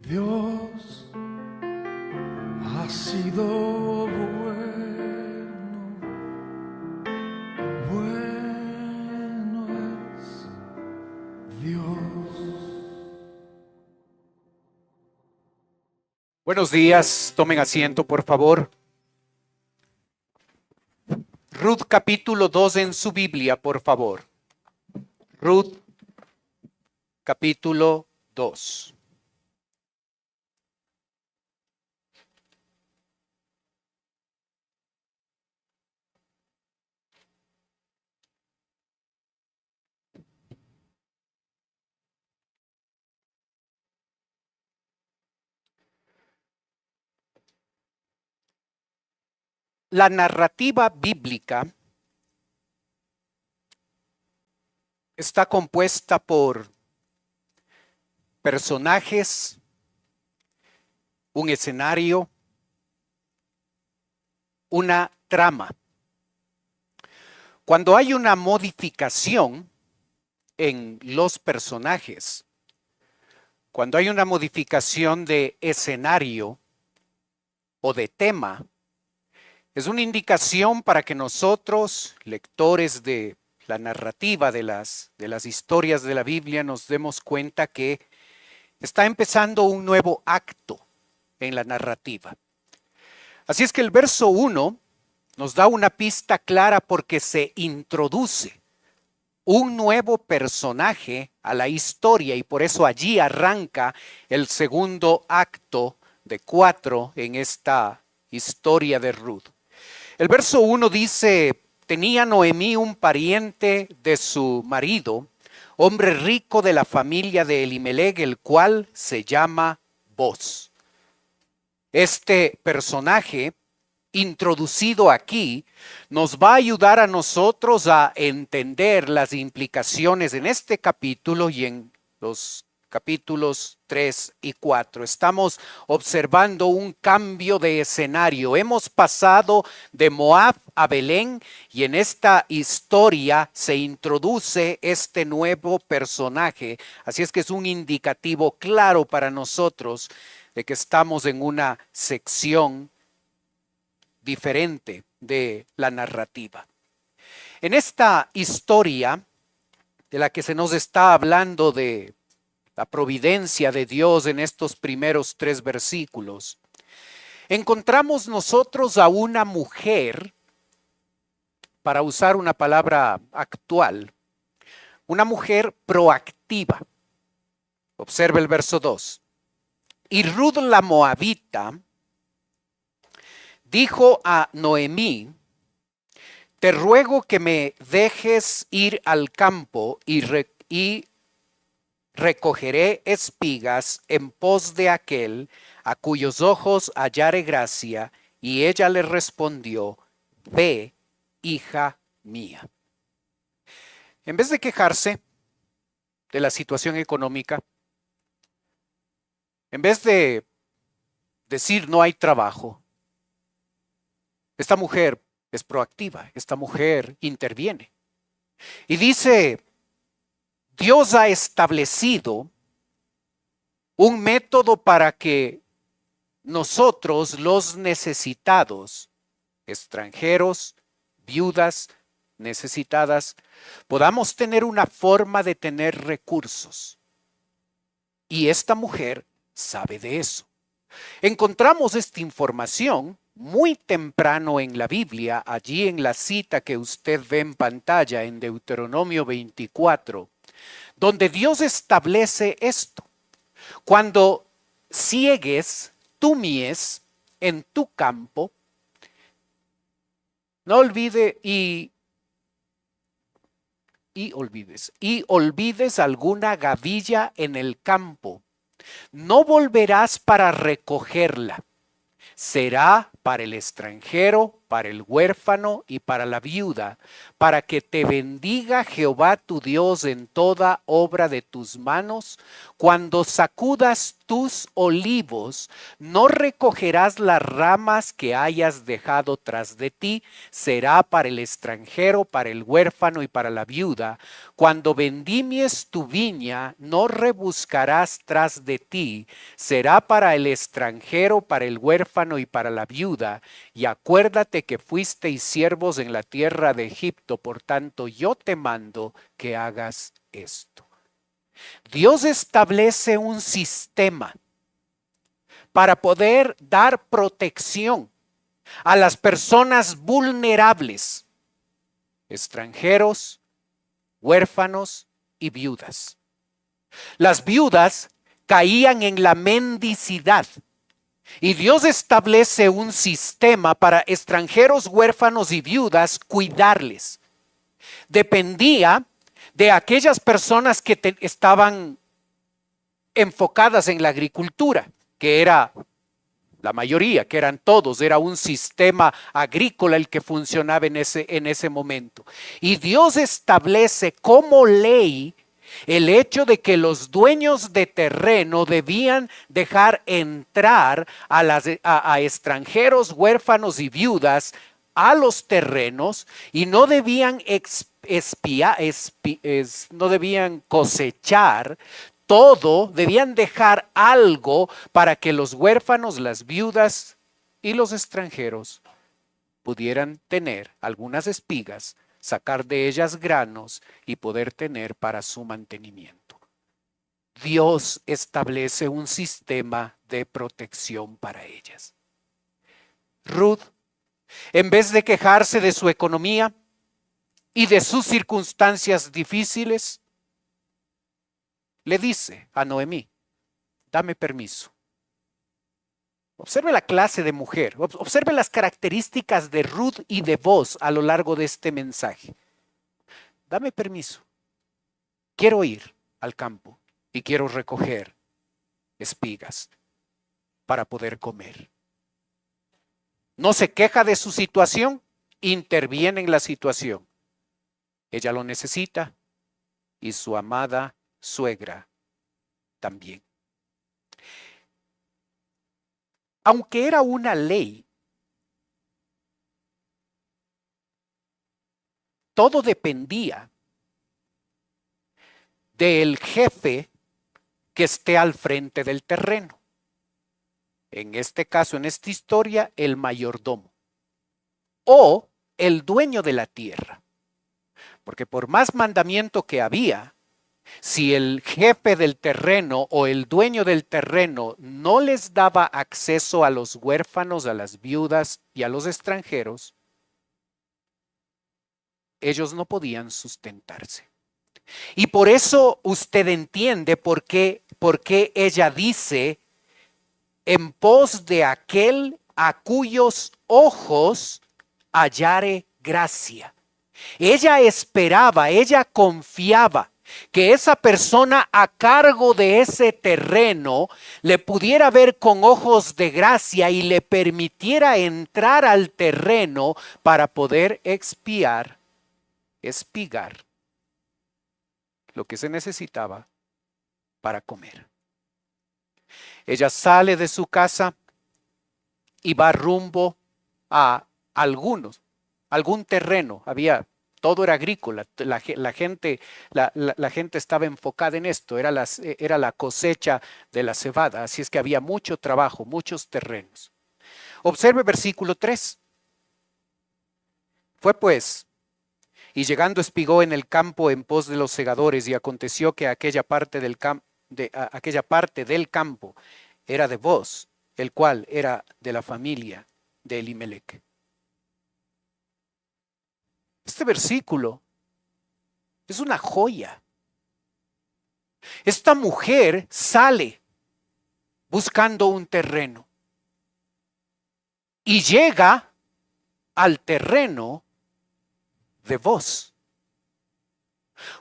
Dios ha sido bueno, bueno es Dios. Buenos días, tomen asiento por favor. Ruth capítulo 2 en su Biblia, por favor. Ruth capítulo 2. La narrativa bíblica está compuesta por personajes, un escenario, una trama. Cuando hay una modificación en los personajes, cuando hay una modificación de escenario o de tema, es una indicación para que nosotros, lectores de la narrativa de las historias de la Biblia, nos demos cuenta que está empezando un nuevo acto en la narrativa. Así es que el verso 1 nos da una pista clara porque se introduce un nuevo personaje a la historia y por eso allí arranca el segundo acto de 4 en esta historia de Ruth. El verso 1 dice: tenía Noemí un pariente de su marido, hombre rico de la familia de Elimelec, el cual se llama Boz. Este personaje introducido aquí nos va a ayudar a nosotros a entender las implicaciones en este capítulo y en los capítulos 3 y 4. Estamos observando un cambio de escenario. Hemos pasado de Moab a Belén y en esta historia se introduce este nuevo personaje. Así es que es un indicativo claro para nosotros de que estamos en una sección diferente de la narrativa. En esta historia de la que se nos está hablando de la providencia de Dios en estos primeros 3 versículos, encontramos nosotros a una mujer, para usar una palabra actual, una mujer proactiva. Observe el verso 2. Y Ruth la Moabita dijo a Noemí: te ruego que me dejes ir al campo y recogeré espigas en pos de aquel a cuyos ojos hallare gracia. Y ella le respondió: ve, hija mía. En vez de quejarse de la situación económica, en vez de decir no hay trabajo, esta mujer es proactiva, esta mujer interviene. Y dice: Dios ha establecido un método para que nosotros, los necesitados, extranjeros, viudas, necesitadas, podamos tener una forma de tener recursos. Y esta mujer sabe de eso. Encontramos esta información muy temprano en la Biblia, allí en la cita que usted ve en pantalla en Deuteronomio 24, donde Dios establece esto. Cuando ciegues tu mies en tu campo, no olvide y olvides alguna gavilla en el campo, no volverás para recogerla. Será para el extranjero para el huérfano y para la viuda, para que te bendiga Jehová tu Dios en toda obra de tus manos. Cuando sacudas tus olivos, no recogerás las ramas que hayas dejado tras de ti, será para el extranjero, para el huérfano y para la viuda. Cuando vendimies tu viña, no rebuscarás tras de ti, será para el extranjero, para el huérfano y para la viuda. Y acuérdate que fuisteis siervos en la tierra de Egipto, por tanto yo te mando que hagas esto. Dios establece un sistema para poder dar protección a las personas vulnerables, extranjeros, huérfanos y viudas. Las viudas caían en la mendicidad y Dios establece un sistema para extranjeros, huérfanos y viudas cuidarles. Dependía de aquellas personas que estaban enfocadas en la agricultura, que era la mayoría, que eran todos, era un sistema agrícola el que funcionaba en ese momento. Y Dios establece como ley el hecho de que los dueños de terreno debían dejar entrar a extranjeros, huérfanos y viudas a los terrenos y no debían no debían cosechar todo, debían dejar algo para que los huérfanos, las viudas y los extranjeros pudieran tener algunas espigas, sacar de ellas granos y poder tener para su mantenimiento. Dios establece un sistema de protección para ellas. Ruth, en vez de quejarse de su economía y de sus circunstancias difíciles, le dice a Noemí, dame permiso. Observe la clase de mujer, observe las características de Ruth y de Boaz a lo largo de este mensaje. Dame permiso. Quiero ir al campo y quiero recoger espigas para poder comer. No se queja de su situación, interviene en la situación. Ella lo necesita y su amada suegra también. Aunque era una ley, todo dependía del jefe que esté al frente del terreno. En este caso, en esta historia, el mayordomo o el dueño de la tierra. Porque por más mandamiento que había, si el jefe del terreno o el dueño del terreno no les daba acceso a los huérfanos, a las viudas y a los extranjeros, ellos no podían sustentarse. Y por eso usted entiende por qué ella dice, en pos de aquel a cuyos ojos hallare gracia. Ella esperaba, ella confiaba que esa persona a cargo de ese terreno le pudiera ver con ojos de gracia y le permitiera entrar al terreno para poder espigar lo que se necesitaba para comer. Ella sale de su casa y va rumbo a algún terreno. Todo era agrícola, la gente estaba enfocada en esto, era la cosecha de la cebada, así es que había mucho trabajo, muchos terrenos. Observe versículo 3. Fue pues, y llegando espigó en el campo en pos de los segadores, y aconteció que aquella parte del campo era de Boaz, el cual era de la familia de Elimelec. Este versículo es una joya. Esta mujer sale buscando un terreno y llega al terreno de Boaz.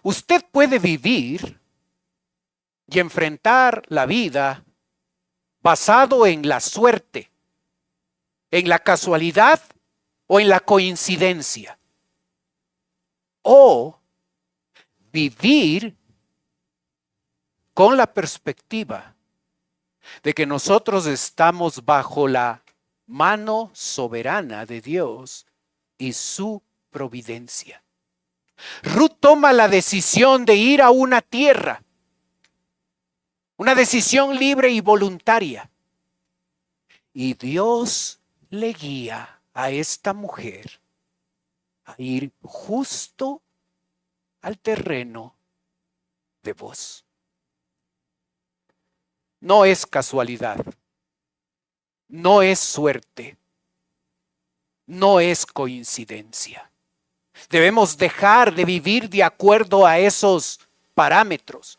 Usted puede vivir y enfrentar la vida basado en la suerte, en la casualidad o en la coincidencia, o vivir con la perspectiva de que nosotros estamos bajo la mano soberana de Dios y su providencia. Ruth toma la decisión de ir a una tierra, una decisión libre y voluntaria. Y Dios le guía a esta mujer a ir justo al terreno de Booz. No es casualidad, no es suerte, no es coincidencia. Debemos dejar de vivir de acuerdo a esos parámetros.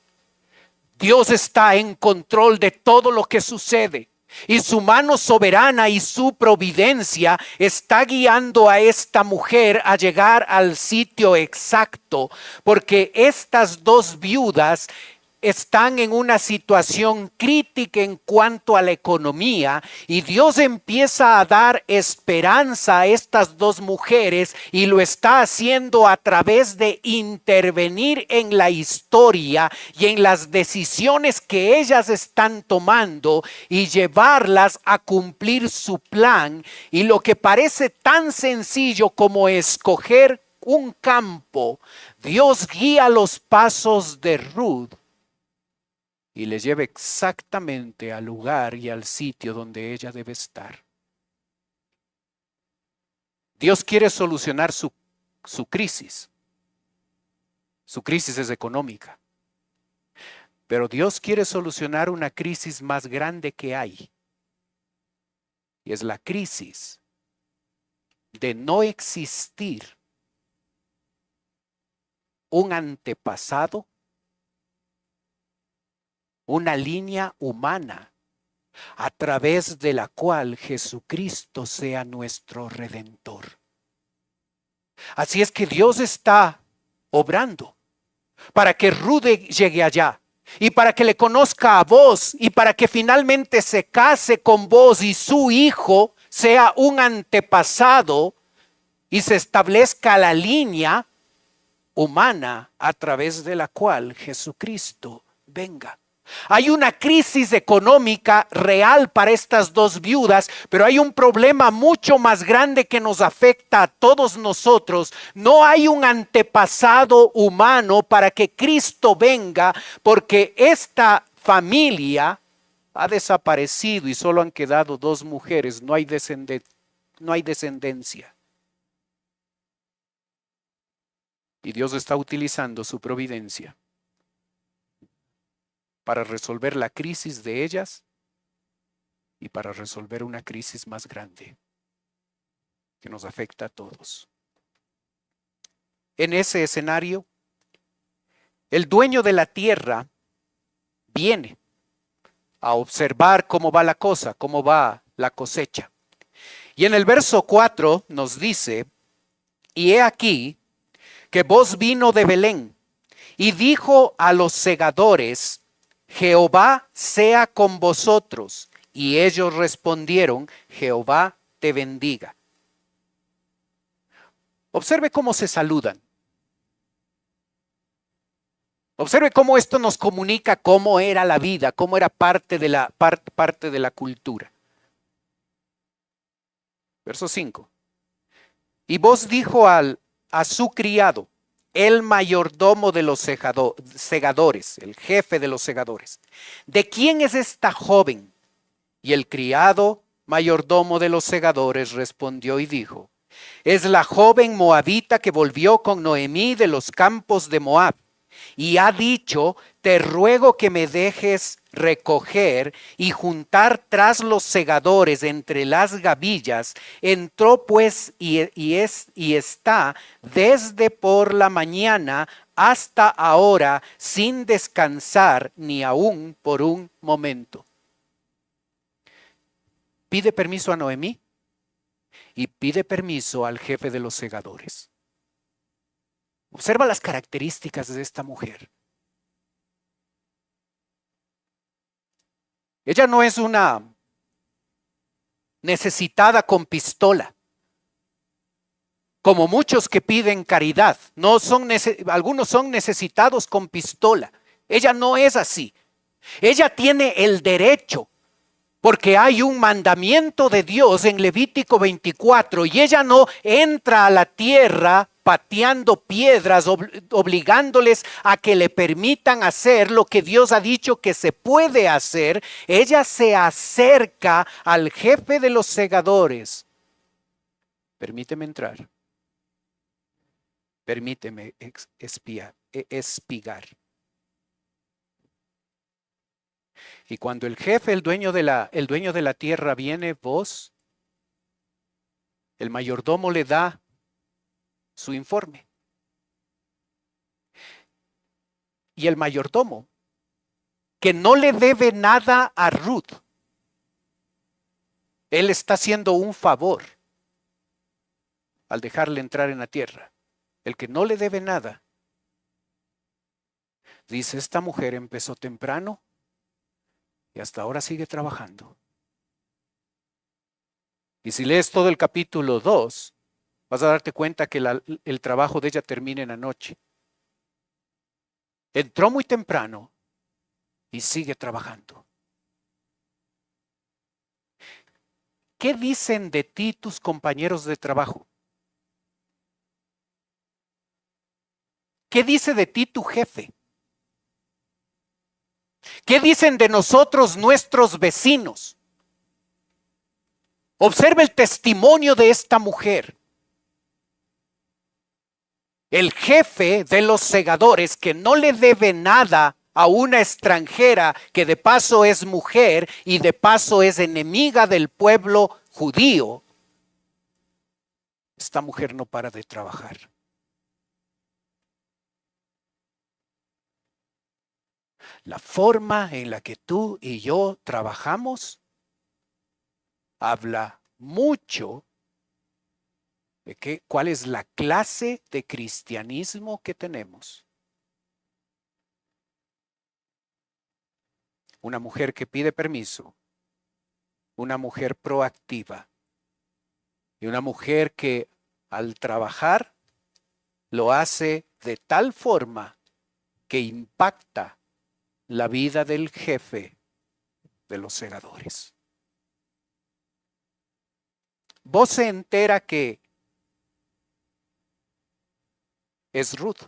Dios está en control de todo lo que sucede y su mano soberana y su providencia está guiando a esta mujer a llegar al sitio exacto, porque estas dos viudas están en una situación crítica en cuanto a la economía y Dios empieza a dar esperanza a estas dos mujeres y lo está haciendo a través de intervenir en la historia y en las decisiones que ellas están tomando y llevarlas a cumplir su plan. Y lo que parece tan sencillo como escoger un campo, Dios guía los pasos de Ruth y le lleva exactamente al lugar y al sitio donde ella debe estar. Dios quiere solucionar su crisis. Su crisis es económica. Pero Dios quiere solucionar una crisis más grande que hay. Y es la crisis de no existir un antepasado, una línea humana a través de la cual Jesucristo sea nuestro Redentor. Así es que Dios está obrando para que Ruth llegue allá y para que le conozca a Booz y para que finalmente se case con Booz y su hijo sea un antepasado y se establezca la línea humana a través de la cual Jesucristo venga. Hay una crisis económica real para estas dos viudas, pero hay un problema mucho más grande que nos afecta a todos nosotros. No hay un antepasado humano para que Cristo venga, porque esta familia ha desaparecido y solo han quedado dos mujeres. No hay descendencia. Y Dios está utilizando su providencia para resolver la crisis de ellas y para resolver una crisis más grande que nos afecta a todos. En ese escenario, el dueño de la tierra viene a observar cómo va la cosa, cómo va la cosecha. Y en el verso 4 nos dice, y he aquí que Booz vino de Belén y dijo a los segadores, Jehová sea con vosotros. Y ellos respondieron, Jehová te bendiga. Observe cómo se saludan. Observe cómo esto nos comunica cómo era la vida, cómo era parte de la cultura. Verso 5. Y Booz dijo a su criado, el mayordomo de los segadores, el jefe de los segadores, ¿de quién es esta joven? Y el criado mayordomo de los segadores respondió y dijo, es la joven moabita que volvió con Noemí de los campos de Moab. Y ha dicho, te ruego que me dejes recoger y juntar tras los segadores entre las gavillas. Entró pues y está desde por la mañana hasta ahora sin descansar ni aún por un momento. Pide permiso a Noemí y pide permiso al jefe de los segadores. Observa las características de esta mujer. Ella no es una necesitada con pistola. como muchos que piden caridad. No son algunos son necesitados con pistola. Ella no es así. Ella tiene el derecho, porque hay un mandamiento de Dios en Levítico 24 y ella no entra a la tierra pateando piedras, obligándoles a que le permitan hacer lo que Dios ha dicho que se puede hacer. Ella se acerca al jefe de los segadores. Permíteme entrar. Permíteme espigar. Y cuando el jefe, el dueño de la tierra viene, vos, el mayordomo le da su informe. Y el mayordomo, que no le debe nada a Ruth, él está haciendo un favor al dejarle entrar en la tierra. El que no le debe nada, dice, esta mujer empezó temprano y hasta ahora sigue trabajando. Y si lees todo el capítulo 2, vas a darte cuenta que el trabajo de ella termina en la noche. Entró muy temprano y sigue trabajando. ¿Qué dicen de ti tus compañeros de trabajo? ¿Qué dice de ti tu jefe? ¿Qué dicen de nosotros nuestros vecinos? Observa el testimonio de esta mujer. El jefe de los segadores, que no le debe nada a una extranjera que de paso es mujer y de paso es enemiga del pueblo judío. Esta mujer no para de trabajar. La forma en la que tú y yo trabajamos habla mucho de cuál es la clase de cristianismo que tenemos. Una mujer que pide permiso, una mujer proactiva y una mujer que al trabajar lo hace de tal forma que impacta la vida del jefe de los segadores. Vos se entera que es Ruth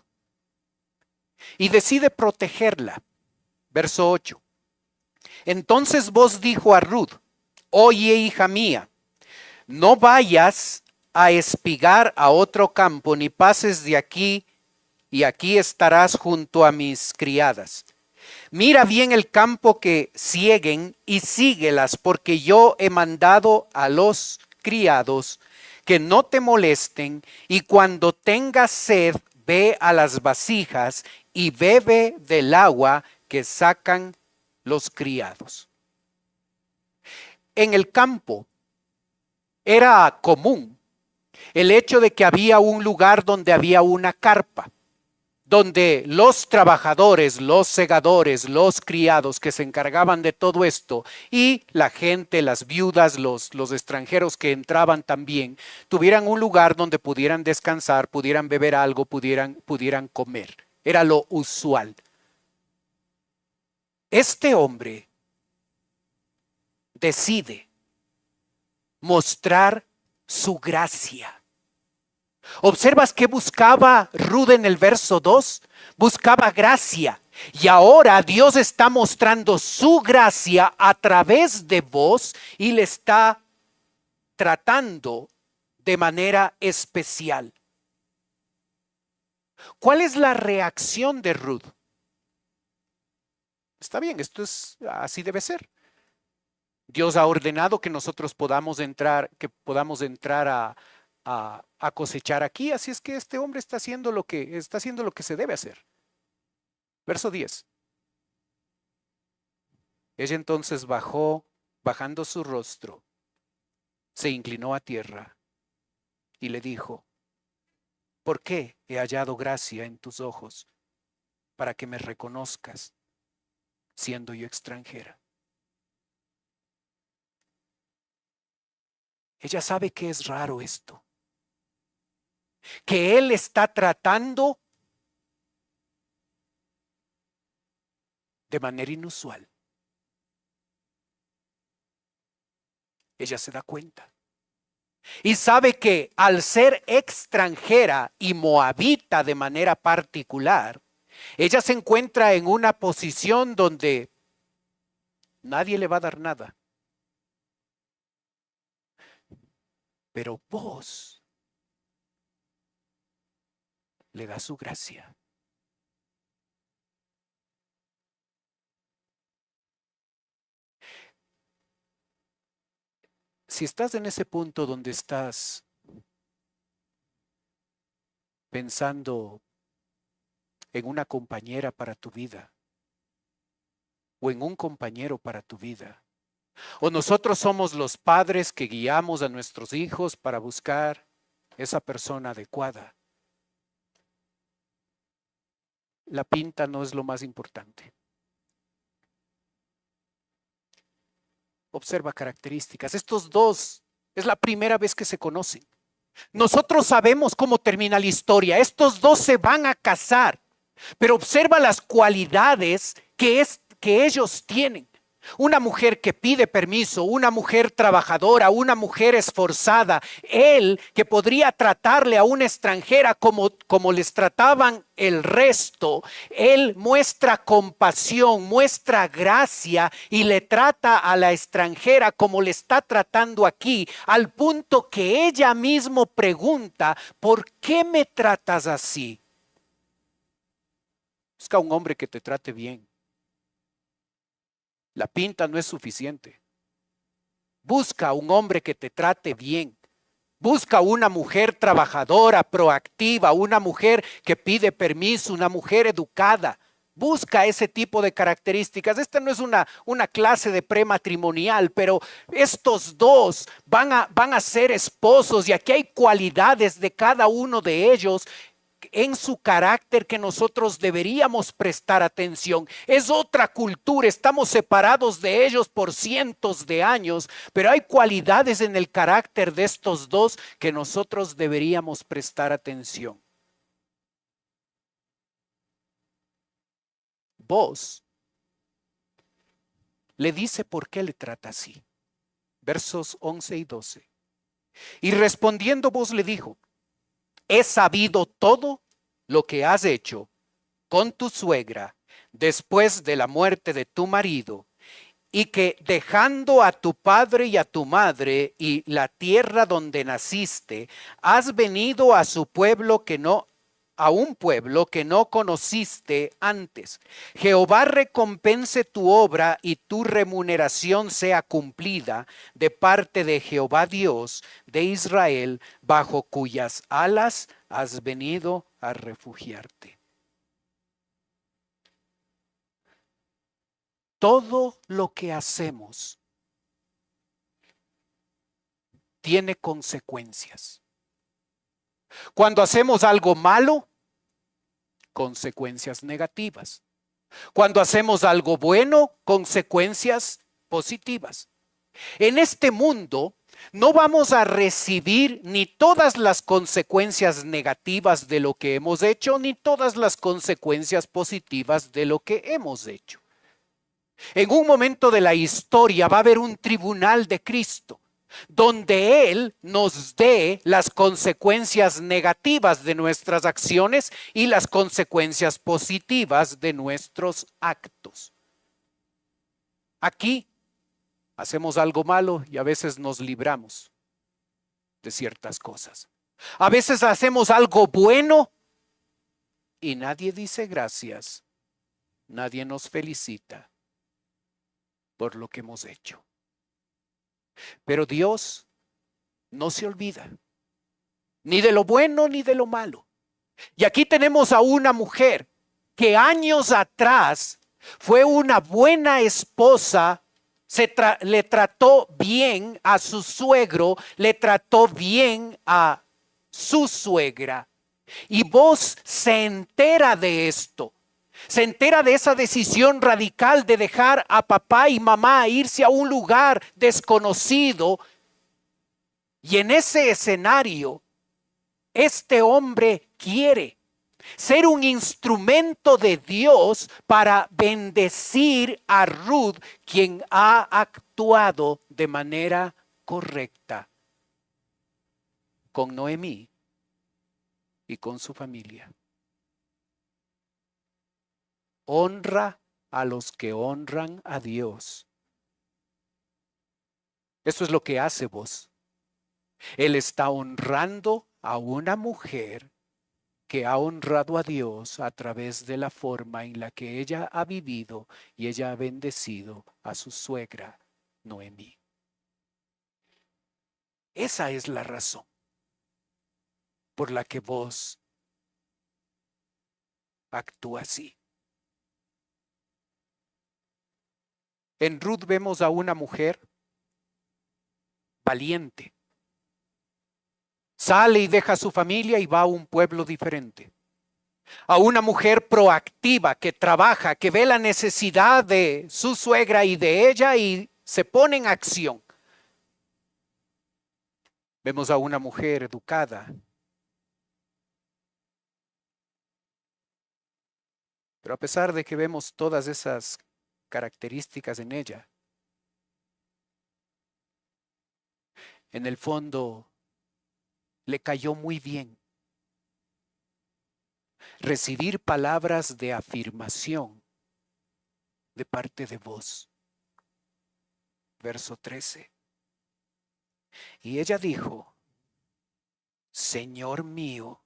y decide protegerla. Verso 8. Entonces vos dijo a Ruth, oye, hija mía, no vayas a espigar a otro campo, ni pases de aquí, y aquí estarás junto a mis criadas. Mira bien el campo que sieguen y síguelas, porque yo he mandado a los criados que no te molesten, y cuando tengas sed, ve a las vasijas y bebe del agua que sacan los criados. En el campo era común el hecho de que había un lugar donde había una carpa, donde los trabajadores, los segadores, los criados que se encargaban de todo esto y la gente, las viudas, los extranjeros que entraban también, tuvieran un lugar donde pudieran descansar, pudieran beber algo, pudieran comer. Era lo usual. Este hombre decide mostrar su gracia. ¿Observas qué buscaba Ruth en el verso 2? Buscaba gracia. Y ahora Dios está mostrando su gracia a través de vos y le está tratando de manera especial. ¿Cuál es la reacción de Ruth? Está bien, así debe ser. Dios ha ordenado que nosotros podamos entrar a cosechar aquí, así es que este hombre está haciendo lo que se debe hacer. Verso 10. Ella entonces bajando su rostro, se inclinó a tierra y le dijo, ¿por qué he hallado gracia en tus ojos para que me reconozcas, siendo yo extranjera? Ella sabe que es raro esto. que él está tratando de manera inusual. Ella se da cuenta. Y sabe que al ser extranjera y moabita de manera particular, ella se encuentra en una posición donde nadie le va a dar nada. Pero vos le da su gracia. Si estás en ese punto donde estás pensando en una compañera para tu vida, o en un compañero para tu vida, o nosotros somos los padres que guiamos a nuestros hijos para buscar esa persona adecuada, la pinta no es lo más importante. Observa características. Estos dos es la primera vez que se conocen. Nosotros sabemos cómo termina la historia. Estos dos se van a casar, pero observa las cualidades que ellos tienen. Una mujer que pide permiso, una mujer trabajadora, una mujer esforzada. Él que podría tratarle a una extranjera como les trataban el resto. Él muestra compasión, muestra gracia y le trata a la extranjera como le está tratando aquí, al punto que ella mismo pregunta, ¿por qué me tratas así? Busca un hombre que te trate bien. La pinta no es suficiente. Busca un hombre que te trate bien. Busca una mujer trabajadora, proactiva, una mujer que pide permiso, una mujer educada. Busca ese tipo de características. Esta no es una clase de prematrimonial, pero estos dos van a ser esposos y aquí hay cualidades de cada uno de ellos en su carácter que nosotros deberíamos prestar atención. Es otra cultura, estamos separados de ellos por cientos de años, pero hay cualidades en el carácter de estos dos que nosotros deberíamos prestar atención. Vos le dice por qué le trata así. Versos 11 y 12. Y respondiendo vos le dijo: he sabido todo lo que has hecho con tu suegra después de la muerte de tu marido, y que dejando a tu padre y a tu madre y la tierra donde naciste, has venido a su pueblo a un pueblo que no conociste antes. Jehová recompense tu obra y tu remuneración sea cumplida de parte de Jehová Dios de Israel, bajo cuyas alas has venido a refugiarte. Todo lo que hacemos tiene consecuencias. Cuando hacemos algo malo, consecuencias negativas. Cuando hacemos algo bueno, consecuencias positivas. En este mundo no vamos a recibir ni todas las consecuencias negativas de lo que hemos hecho, ni todas las consecuencias positivas de lo que hemos hecho. En un momento de la historia va a haber un tribunal de Cristo, donde Él nos dé las consecuencias negativas de nuestras acciones y las consecuencias positivas de nuestros actos. Aquí hacemos algo malo y a veces nos libramos de ciertas cosas. A veces hacemos algo bueno y nadie dice gracias, nadie nos felicita por lo que hemos hecho. Pero Dios no se olvida ni de lo bueno ni de lo malo. Y aquí tenemos a una mujer que años atrás fue una buena esposa, le trató bien a su suegro, le trató bien a su suegra. Y vos se entera de esto. Se entera de esa decisión radical de dejar a papá y mamá irse a un lugar desconocido. Y en ese escenario, Este hombre quiere ser un instrumento de Dios para bendecir a Ruth, quien ha actuado de manera correcta con Noemí y con su familia. Honra a los que honran a Dios. Eso es lo que hace vos. Él está honrando a una mujer que ha honrado a Dios a través de la forma en la que ella ha vivido y ella ha bendecido a su suegra Noemí. Esa es la razón por la que vos actúas así. En Ruth vemos a una mujer valiente. Sale y deja a su familia y va a un pueblo diferente. A una mujer proactiva que trabaja, que ve la necesidad de su suegra y de ella y se pone en acción. Vemos a una mujer educada. Pero a pesar de que vemos todas esas características en ella, en el fondo le cayó muy bien recibir palabras de afirmación de parte de vos. Verso 13. Y ella dijo: Señor mío,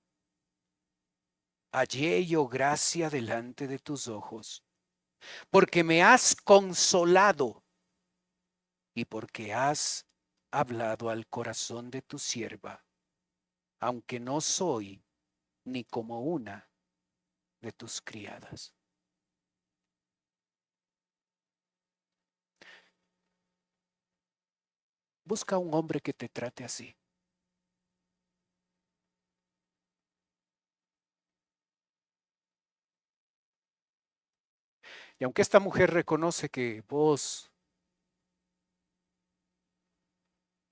hallé yo gracia delante de tus ojos, porque me has consolado y porque has hablado al corazón de tu sierva, aunque no soy ni como una de tus criadas. Busca un hombre que te trate así. Y aunque esta mujer reconoce que vos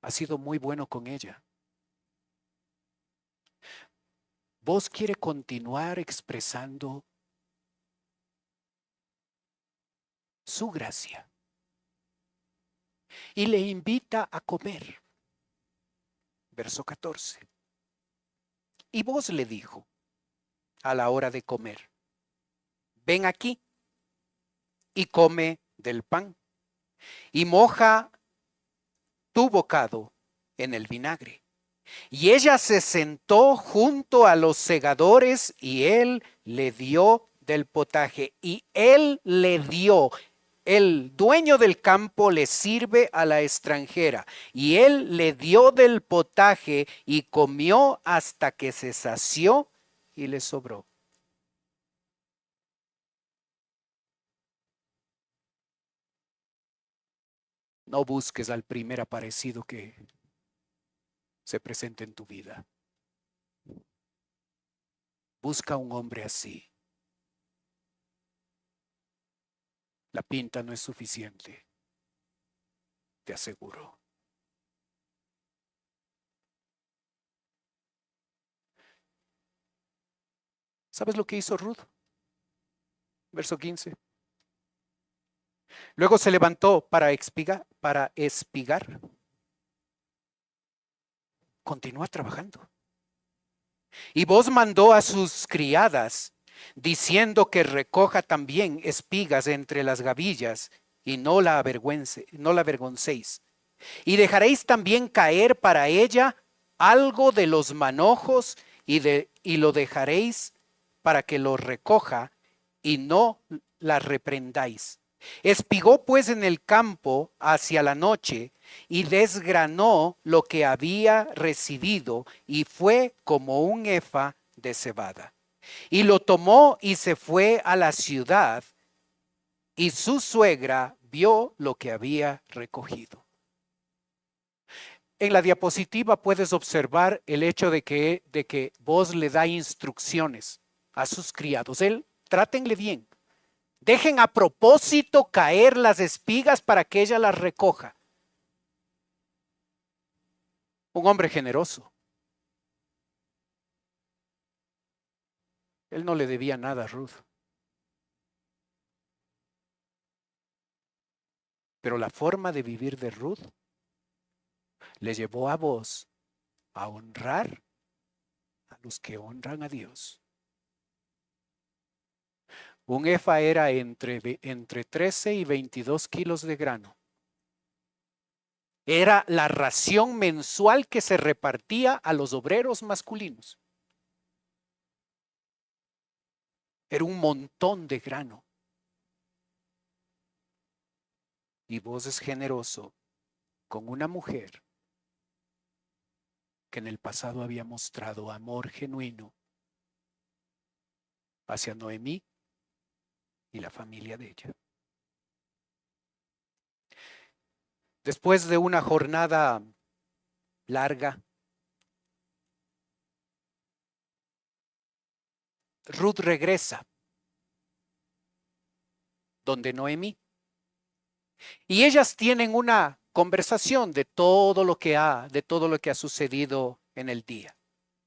has sido muy bueno con ella, vos quiere continuar expresando su gracia y le invita a comer. Verso 14. Y vos le dijo a la hora de comer: ven aquí y come del pan y moja tu bocado en el vinagre. Y ella se sentó junto a los segadores y él le dio del potaje. Y él le dio, el dueño del campo le sirve a la extranjera. Y él le dio del potaje y comió hasta que se sació y le sobró. No busques al primer aparecido que se presente en tu vida. Busca un hombre así. La pinta no es suficiente, te aseguro. ¿Sabes lo que hizo Ruth? Verso 15. Luego se levantó para espigar. Continúa trabajando. Y vos mandó a sus criadas, diciendo que recoja también espigas entre las gavillas, y no la avergoncéis. Y dejaréis también caer para ella algo de los manojos, y lo dejaréis para que lo recoja, y no la reprendáis. Espigó pues en el campo hacia la noche y desgranó lo que había recibido y fue como un efa de cebada. Y lo tomó y se fue a la ciudad y su suegra vio lo que había recogido. En la diapositiva puedes observar el hecho de que vos le da instrucciones a sus criados. Trátenle bien. Dejen a propósito caer las espigas para que ella las recoja. Un hombre generoso. Él no le debía nada a Ruth. Pero la forma de vivir de Ruth le llevó a Boaz a honrar a los que honran a Dios. Un efa era entre 13 y 22 kilos de grano. Era la ración mensual que se repartía a los obreros masculinos. Era un montón de grano. Y vos es generoso con una mujer que en el pasado había mostrado amor genuino hacia Noemí y la familia de ella. Después de una jornada larga, Ruth regresa donde Noemí. Y ellas tienen una conversación de todo lo que ha sucedido en el día.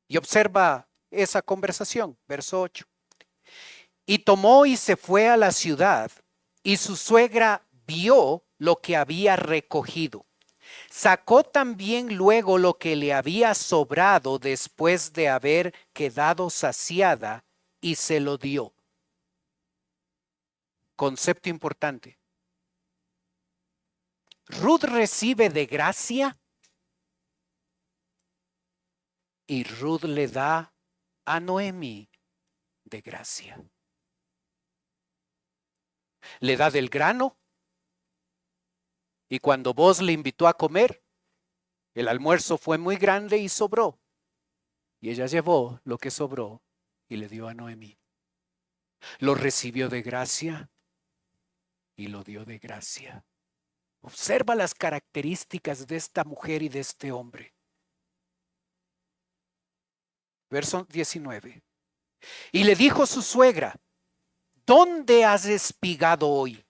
Y observa esa conversación, verso 8. Y tomó y se fue a la ciudad, y su suegra vio lo que había recogido. Sacó también luego lo que le había sobrado después de haber quedado saciada y se lo dio. Concepto importante. Ruth recibe de gracia y Ruth le da a Noemí de gracia. Le da del grano y cuando Boaz le invitó a comer, el almuerzo fue muy grande y sobró. Y ella llevó lo que sobró y le dio a Noemí. Lo recibió de gracia y lo dio de gracia. Observa las características de esta mujer y de este hombre. Verso 19. Y le dijo su suegra: ¿dónde has espigado hoy?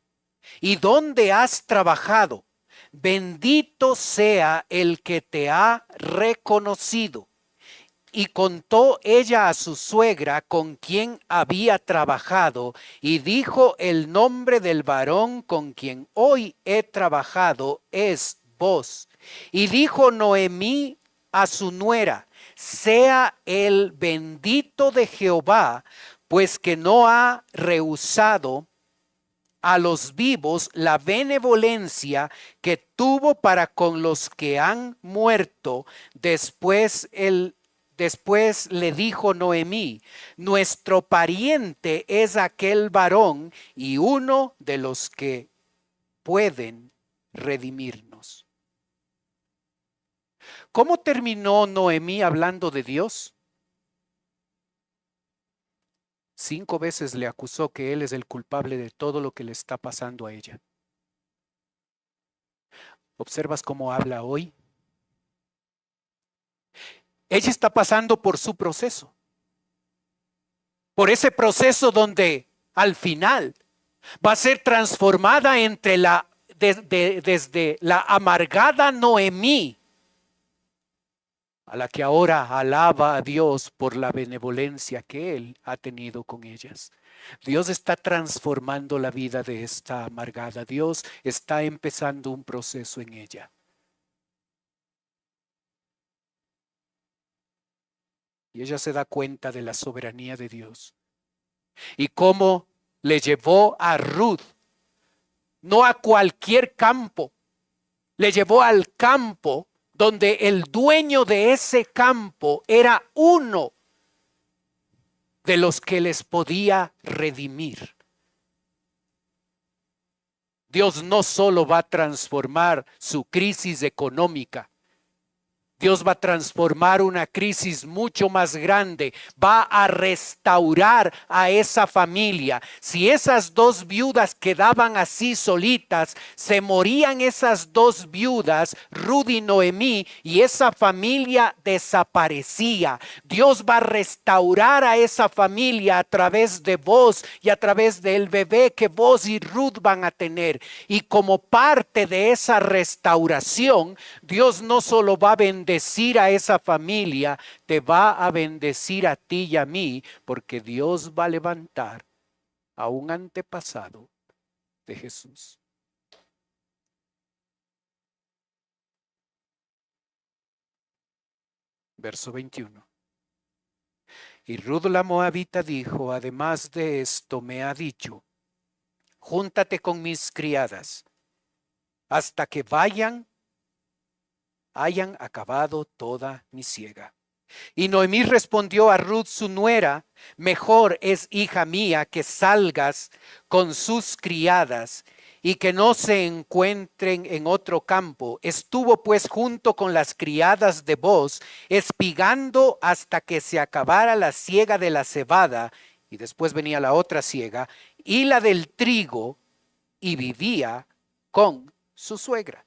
¿Y dónde has trabajado? Bendito sea el que te ha reconocido. Y contó ella a su suegra con quien había trabajado, y dijo: el nombre del varón con quien hoy he trabajado es Boaz. Y dijo Noemí a su nuera: sea el bendito de Jehová, pues que no ha rehusado a los vivos la benevolencia que tuvo para con los que han muerto. Después le dijo Noemí: nuestro pariente es aquel varón y uno de los que pueden redimirnos. ¿Cómo terminó Noemí hablando de Dios? 5 veces le acusó que él es el culpable de todo lo que le está pasando a ella. ¿Observas cómo habla hoy? Ella está pasando por su proceso. Por ese proceso donde al final va a ser transformada desde la amargada Noemí a la que ahora alaba a Dios por la benevolencia que Él ha tenido con ellas. Dios está transformando la vida de esta amargada. Dios está empezando un proceso en ella. Y ella se da cuenta de la soberanía de Dios. Y cómo le llevó a Ruth, no a cualquier campo, le llevó al campo donde el dueño de ese campo era uno de los que les podía redimir. Dios no solo va a transformar su crisis económica, Dios va a transformar una crisis mucho más grande, va a restaurar a esa familia. Si esas 2 viudas quedaban así solitas, se morían esas 2 viudas, Ruth y Noemí, y esa familia desaparecía. Dios va a restaurar a esa familia a través de Boaz y a través del bebé que Boaz y Ruth van a tener. Y como parte de esa restauración, Dios no solo va a bendecir bendecir a esa familia, te va a bendecir a ti y a mí, porque Dios va a levantar a un antepasado de Jesús. Verso 21. Y Rut la Moabita dijo, además de esto me ha dicho, júntate con mis criadas hasta que hayan acabado toda mi siega. Y Noemí respondió a Rut su nuera, mejor es, hija mía, que salgas con sus criadas y que no se encuentren en otro campo. Estuvo pues junto con las criadas de Booz, espigando hasta que se acabara la siega de la cebada, y después venía la otra siega, y la del trigo, y vivía con su suegra.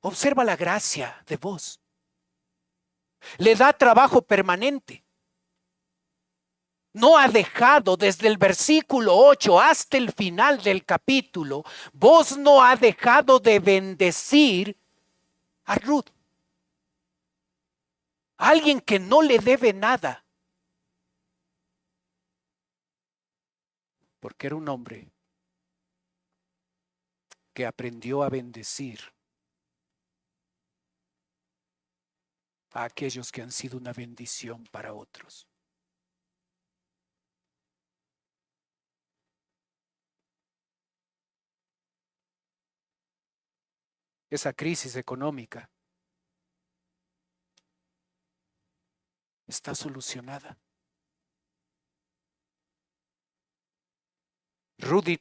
Observa la gracia de Booz. Le da trabajo permanente. No ha dejado desde el versículo 8 hasta el final del capítulo. Booz no ha dejado de bendecir a Ruth. Alguien que no le debe nada. Porque era un hombre que aprendió a bendecir a aquellos que han sido una bendición para otros. Esa crisis económica está solucionada. Ruth y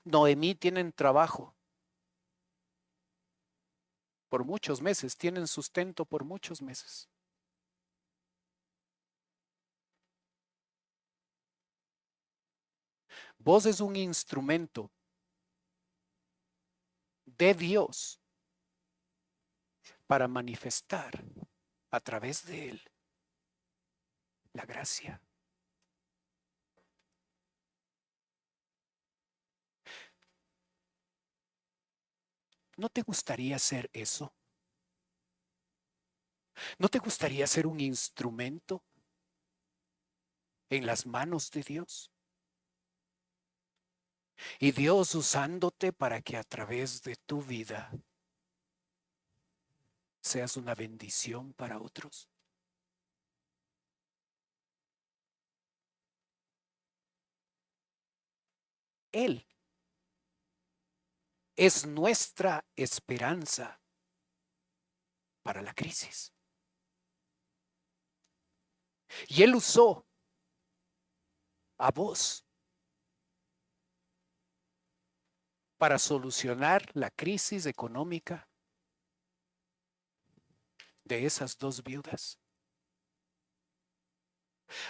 Noemí tienen trabajo por muchos meses, tienen sustento por muchos meses. Vos es un instrumento de Dios para manifestar a través de él la gracia. ¿No te gustaría ser eso? ¿No te gustaría ser un instrumento en las manos de Dios? Y Dios usándote para que a través de tu vida seas una bendición para otros. Él es nuestra esperanza para la crisis. Y Él usó a vos para solucionar la crisis económica de esas dos viudas.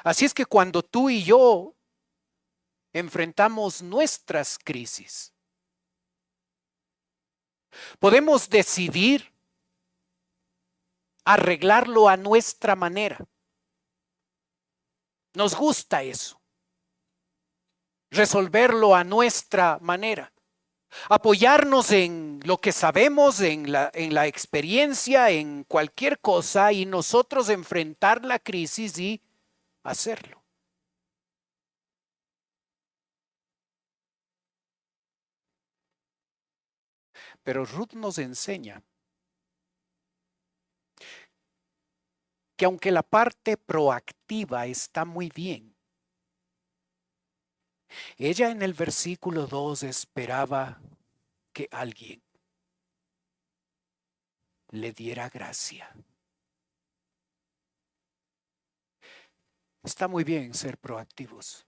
Así es que cuando tú y yo enfrentamos nuestras crisis, podemos decidir arreglarlo a nuestra manera. Nos gusta eso. Resolverlo a nuestra manera. Apoyarnos en lo que sabemos, en la experiencia, en cualquier cosa, y nosotros enfrentar la crisis y hacerlo. Pero Ruth nos enseña que aunque la parte proactiva está muy bien, ella en el versículo 2 esperaba que alguien le diera gracia. Está muy bien ser proactivos.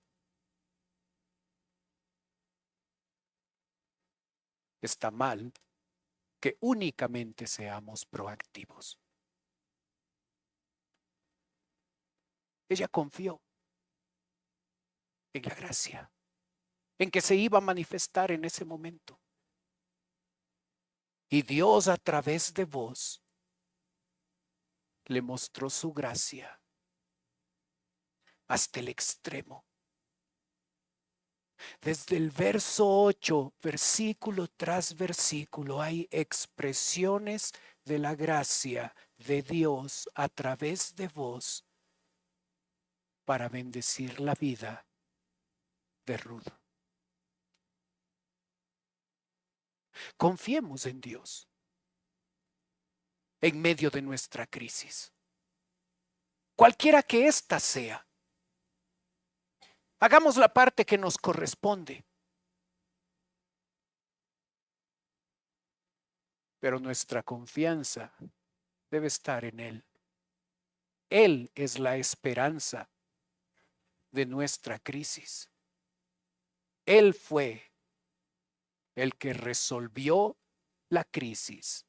Está mal que únicamente seamos proactivos. Ella confió en la gracia, en que se iba a manifestar en ese momento. Y Dios a través de vos le mostró su gracia hasta el extremo. Desde el verso 8, versículo tras versículo, hay expresiones de la gracia de Dios a través de vos para bendecir la vida de Ruth. Confiemos en Dios en medio de nuestra crisis, cualquiera que ésta sea. Hagamos la parte que nos corresponde. Pero nuestra confianza debe estar en Él. Él es la esperanza de nuestra crisis. Él fue el que resolvió la crisis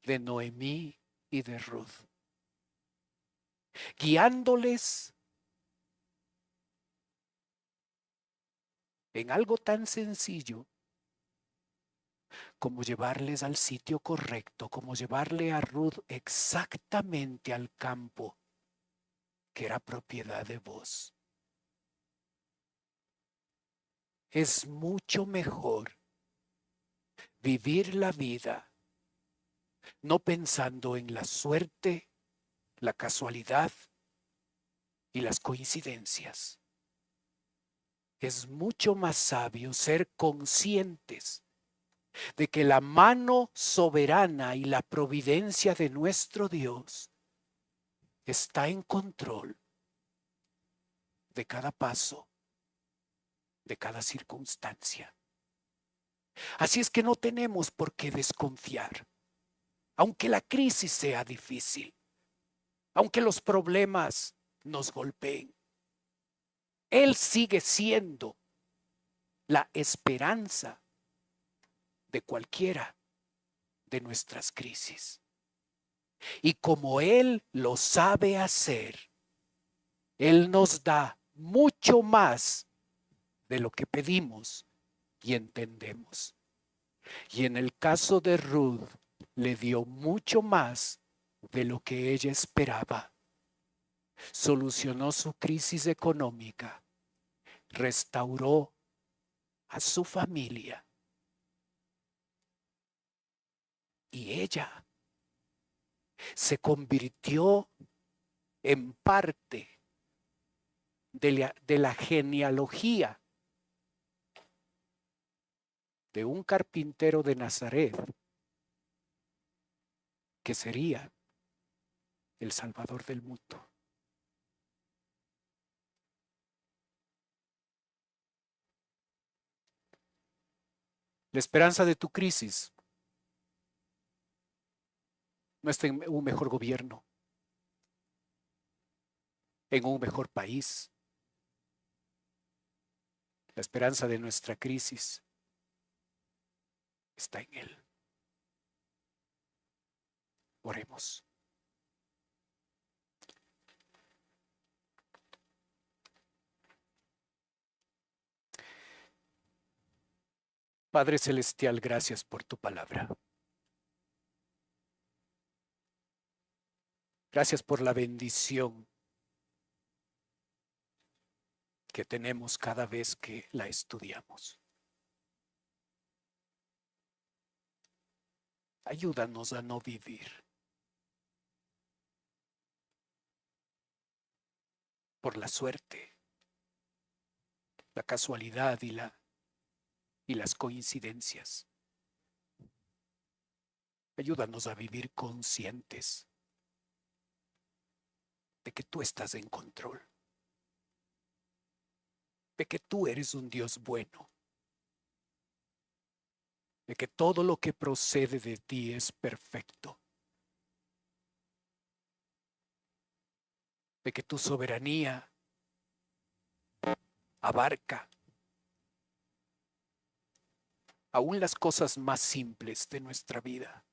de Noemí y de Ruth, guiándoles en algo tan sencillo como llevarles al sitio correcto, como llevarle a Ruth exactamente al campo que era propiedad de vos. Es mucho mejor vivir la vida no pensando en la suerte, la casualidad y las coincidencias. Es mucho más sabio ser conscientes de que la mano soberana y la providencia de nuestro Dios está en control de cada paso, de cada circunstancia. Así es que no tenemos por qué desconfiar, aunque la crisis sea difícil, aunque los problemas nos golpeen. Él sigue siendo la esperanza de cualquiera de nuestras crisis. Y como Él lo sabe hacer, Él nos da mucho más de lo que pedimos y entendemos. Y en el caso de Ruth, le dio mucho más de lo que ella esperaba. Solucionó su crisis económica, restauró a su familia. Y ella se convirtió en parte de la genealogía de un carpintero de Nazaret que sería el Salvador del mundo. La esperanza de tu crisis no está en un mejor gobierno, en un mejor país. La esperanza de nuestra crisis está en Él. Oremos. Padre Celestial, gracias por tu palabra. Gracias por la bendición que tenemos cada vez que la estudiamos. Ayúdanos a no vivir por la suerte, la casualidad y las coincidencias. Ayúdanos a vivir conscientes de que tú estás en control, de que tú eres un Dios bueno, de que todo lo que procede de ti es perfecto, de que tu soberanía abarca aún las cosas más simples de nuestra vida.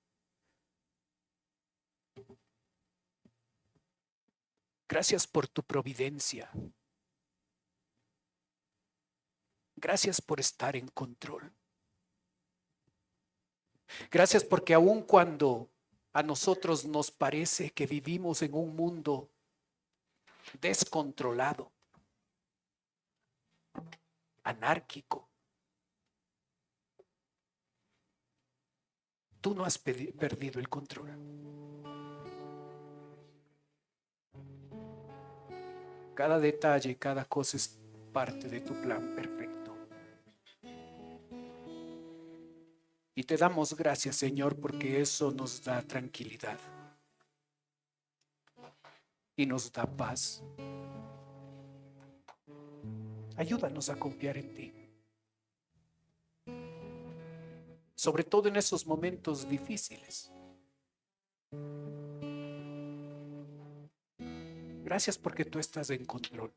Gracias por tu providencia. Gracias por estar en control. Gracias porque aun cuando a nosotros nos parece que vivimos en un mundo descontrolado, anárquico. Tú no has perdido el control. Cada detalle, cada cosa es parte de tu plan perfecto. Y te damos gracias, Señor, porque eso nos da tranquilidad y nos da paz. Ayúdanos a confiar en ti, sobre todo en esos momentos difíciles. Gracias porque tú estás en control.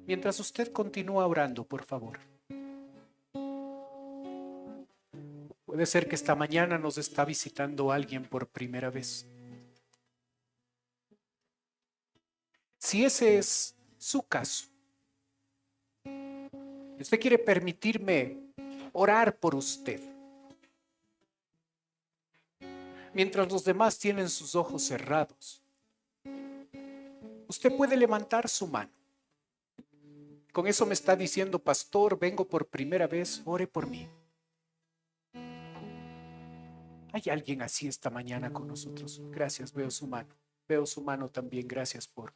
Mientras usted continúa orando, por favor. Puede ser que esta mañana nos está visitando alguien por primera vez. Si ese es su caso, usted quiere permitirme orar por usted, mientras los demás tienen sus ojos cerrados. Usted puede levantar su mano. Con eso me está diciendo: pastor, vengo por primera vez, ore por mí. ¿Hay alguien así esta mañana con nosotros? Gracias, veo su mano. Veo su mano también, gracias por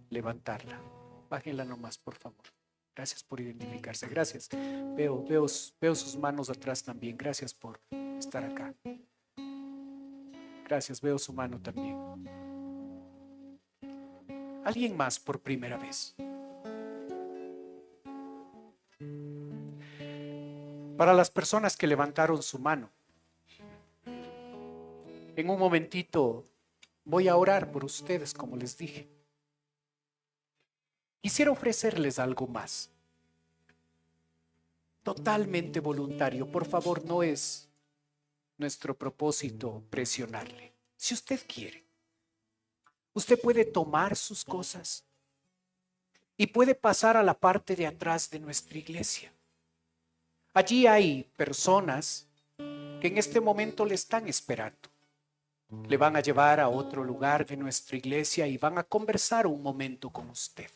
levantarla. Bájenla nomás, por favor. Gracias por identificarse, gracias. Veo sus manos atrás también, gracias por estar acá. Gracias, veo su mano también. ¿Alguien más por primera vez? Para las personas que levantaron su mano, en un momentito voy a orar por ustedes, como les dije. Quisiera ofrecerles algo más. Totalmente voluntario. Por favor, no es nuestro propósito presionarle. Si usted quiere, usted puede tomar sus cosas y puede pasar a la parte de atrás de nuestra iglesia. Allí hay personas que en este momento le están esperando. Le van a llevar a otro lugar de nuestra iglesia y van a conversar un momento con usted.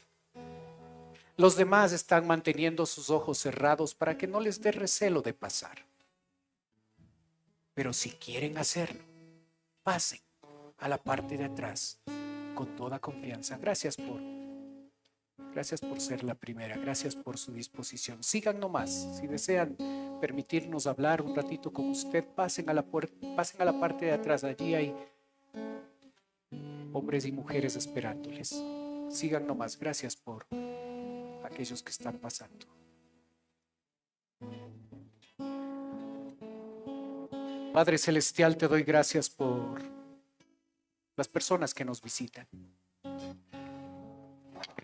Los demás están manteniendo sus ojos cerrados para que no les dé recelo de pasar. Pero si quieren hacerlo, pasen a la parte de atrás con toda confianza. Gracias por ser la primera. Gracias por su disposición. Sigan nomás. Si desean permitirnos hablar un ratito con usted, pasen a la parte de atrás. Allí hay hombres y mujeres esperándoles. Sigan nomás. Gracias por aquellos que están pasando. Padre Celestial, te doy gracias por las personas que nos visitan.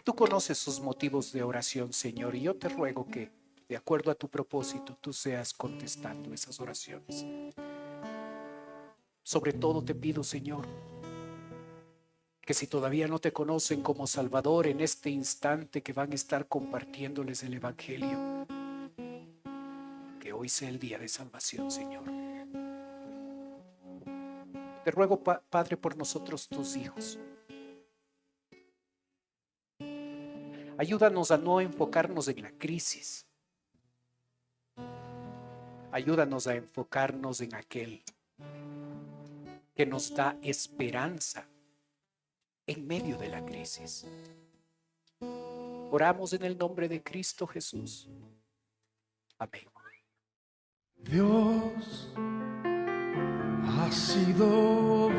Tú conoces sus motivos de oración, Señor, y yo te ruego que, de acuerdo a tu propósito, tú seas contestando esas oraciones. Sobre todo te pido, Señor, que si todavía no te conocen como Salvador, en este instante que van a estar compartiéndoles el Evangelio, que hoy sea el día de salvación, Señor. Te ruego, Padre, por nosotros, tus hijos. Ayúdanos a no enfocarnos en la crisis. Ayúdanos a enfocarnos en aquel que nos da esperanza en medio de la crisis. Oramos en el nombre de Cristo Jesús. Amén. Dios ha sido